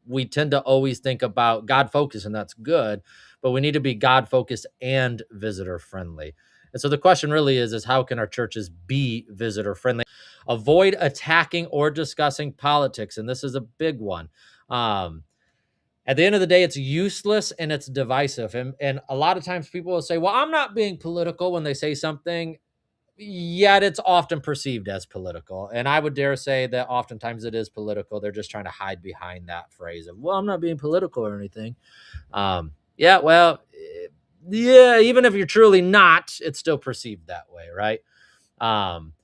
we tend to always think about God focused, and that's good, but we need to be God focused and visitor friendly. And so the question really is how can our churches be visitor friendly? Avoid attacking or discussing politics. And this is a big one. At the end of the day, it's useless and it's divisive. And a lot of times people will say, well, I'm not being political when they say something, yet it's often perceived as political. And I would dare say that oftentimes it is political. They're just trying to hide behind that phrase of, well, I'm not being political or anything. Yeah, well, yeah, even if you're truly not, it's still perceived that way, right? Um,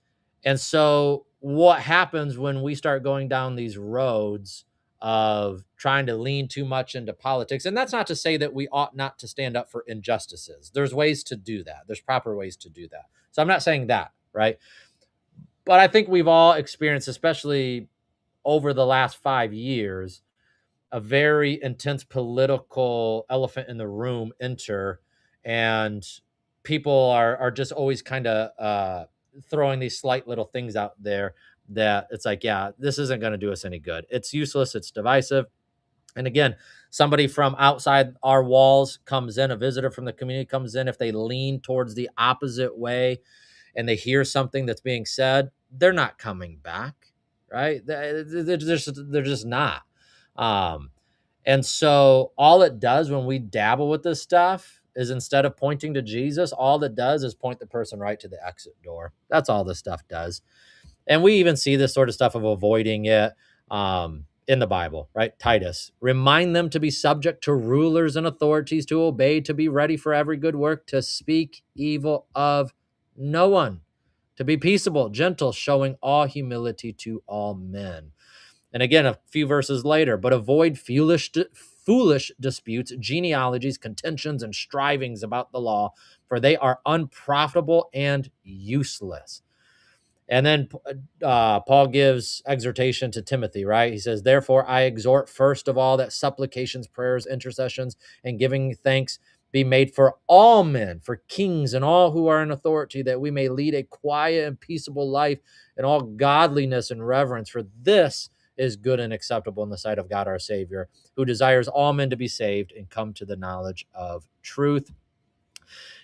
and so what happens when we start going down these roads of trying to lean too much into politics? And that's not to say that we ought not to stand up for injustices. There's ways to do that. There's proper ways to do that. So I'm not saying that, right? But I think we've all experienced, especially over the last 5 years, a very intense political elephant in the room enter, and people are just always kind of throwing these slight little things out there that it's like, yeah, this isn't going to do us any good. It's useless. It's divisive. And again, somebody from outside our walls comes in, a visitor from the community comes in. If they lean towards the opposite way and they hear something that's being said, they're not coming back, right? They're just not. Um, and so all it does when we dabble with this stuff is, instead of pointing to Jesus, all it does is point the person right to the exit door. That's all this stuff does. And we even see this sort of stuff of avoiding it in the Bible, right? Titus, remind them to be subject to rulers and authorities, to obey, to be ready for every good work, to speak evil of no one, to be peaceable, gentle, showing all humility to all men. And again, a few verses later, but avoid foolish disputes, genealogies, contentions, and strivings about the law, for they are unprofitable and useless. And then Paul gives exhortation to Timothy, right? He says, therefore, I exhort first of all that supplications, prayers, intercessions, and giving thanks be made for all men, for kings and all who are in authority, that we may lead a quiet and peaceable life in all godliness and reverence. For this is good and acceptable in the sight of God our Savior, who desires all men to be saved and come to the knowledge of truth.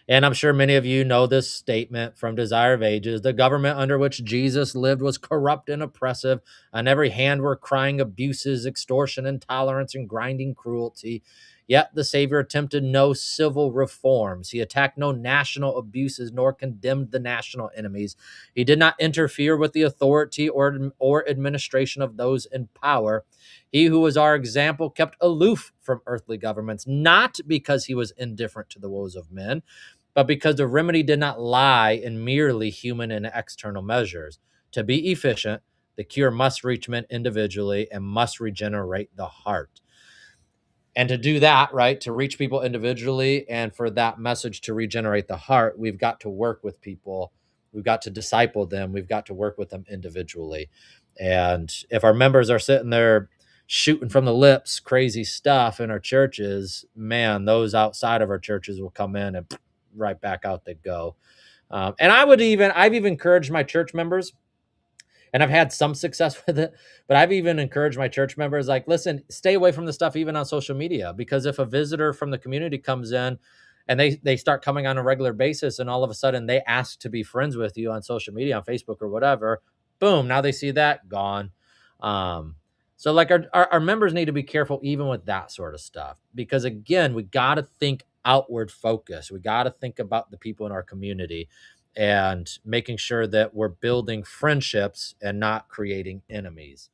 And I'm sure many of you know this statement from Desire of Ages. The government under which Jesus lived was corrupt and oppressive. On every hand were crying abuses, extortion, intolerance, and grinding cruelty. Yet the Savior attempted no civil reforms. He attacked no national abuses, nor condemned the national enemies. He did not interfere with the authority or administration of those in power. He who was our example kept aloof from earthly governments, not because he was indifferent to the woes of men, but because the remedy did not lie in merely human and external measures. To be efficient, the cure must reach men individually and must regenerate the heart. And to do that, right, to reach people individually and for that message to regenerate the heart, we've got to work with people. We've got to disciple them. We've got to work with them individually. And if our members are sitting there shooting from the lips crazy stuff in our churches, man, those outside of our churches will come in and right back out they go. And I've even encouraged my church members, and I've had some success with it, but I've even encouraged my church members, like, listen, stay away from the stuff even on social media, because if a visitor from the community comes in and they start coming on a regular basis, and all of a sudden they ask to be friends with you on social media, on Facebook or whatever, boom, now they see that gone. So like our members need to be careful even with that sort of stuff, because again, we got to think outward focus. We got to think about the people in our community and making sure that we're building friendships and not creating enemies.